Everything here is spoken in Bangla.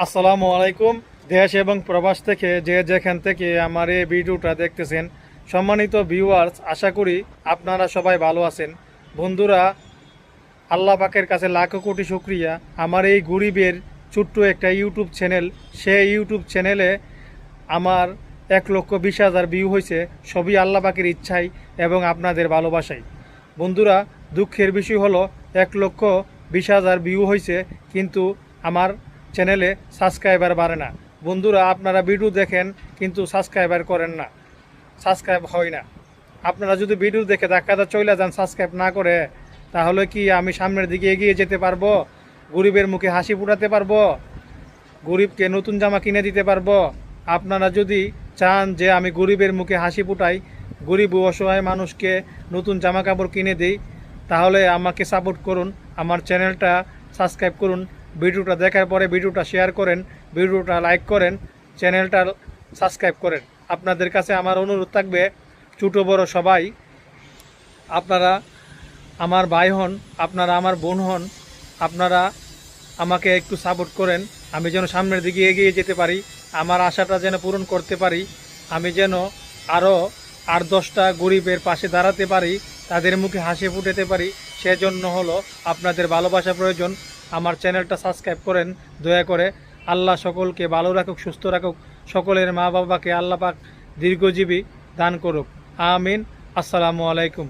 আসসালামু আলাইকুম। দেশ এবং প্রবাস থেকে যে যেখান থেকে আমার এই ভিডিওটা দেখতেছেন, সম্মানিত ভিউয়ার্স, আশা করি আপনারা সবাই ভালো আছেন। বন্ধুরা, আল্লাহ পাকের কাছে লাখো কোটি শুকরিয়া, আমার এই গরিবের ছোট্ট একটা ইউটিউব চ্যানেল, সেই ইউটিউব চ্যানেলে আমার 1,20,000 ভিউ হয়েছে। সবই আল্লাহ পাকের ইচ্ছাই এবং আপনাদের ভালোবাসাই। বন্ধুরা, দুঃখের বিষয় হলো 1,20,000 ভিউ হয়েছে, কিন্তু আমার চ্যানেলে সাবস্ক্রাইবার বাড়ে না। বন্ধুরা, আপনারা ভিডিও দেখেন কিন্তু সাবস্ক্রাইবার করেন না, সাবস্ক্রাইব হয় না। আপনারা যদি ভিডিও দেখে ধাক্কাটা চলে যান সাবস্ক্রাইব না করে, তাহলে কি আমি সামনের দিকে এগিয়ে যেতে পারবো? গরিবের মুখে হাসি ফুটাতে পারবো? গরিবকে নতুন জামা কিনে দিতে পারবো? আপনারা যদি চান যে আমি গরিবের মুখে হাসি ফুটাই, গরিব ও অসহায় মানুষকে নতুন জামা কাপড় কিনে দিই, তাহলে আমাকে সাপোর্ট করুন, আমার চ্যানেলটা সাবস্ক্রাইব করুন, ভিডিওটা দেখার পরে ভিডিওটা শেয়ার করেন, ভিডিওটা লাইক করেন, চ্যানেলটা সাবস্ক্রাইব করেন। আপনাদের কাছে আমার অনুরোধ থাকবে, ছোটো বড় সবাই, আপনারা আমার ভাই হন, আপনারা আমার বোন হন, আপনারা আমাকে একটু সাপোর্ট করেন, আমি যেন সামনের দিকে এগিয়ে যেতে পারি, আমার আশাটা যেন পূরণ করতে পারি, আমি যেন আরও 8-10টা গরিবের পাশে দাঁড়াতে পারি, তাদের মুখে হাসি ফুটাতে পারি। সেজন্য হলো আপনাদের ভালোবাসা প্রয়োজন। আমার চ্যানেলটা সাবস্ক্রাইব করেন দয়া করে। আল্লাহ সকলকে ভালো রাখুক, সুস্থ রাখুক, সকলের মা বাবাকে আল্লাহ পাক দীর্ঘজীবী দান করুক। আমিন। আসসালামু আলাইকুম।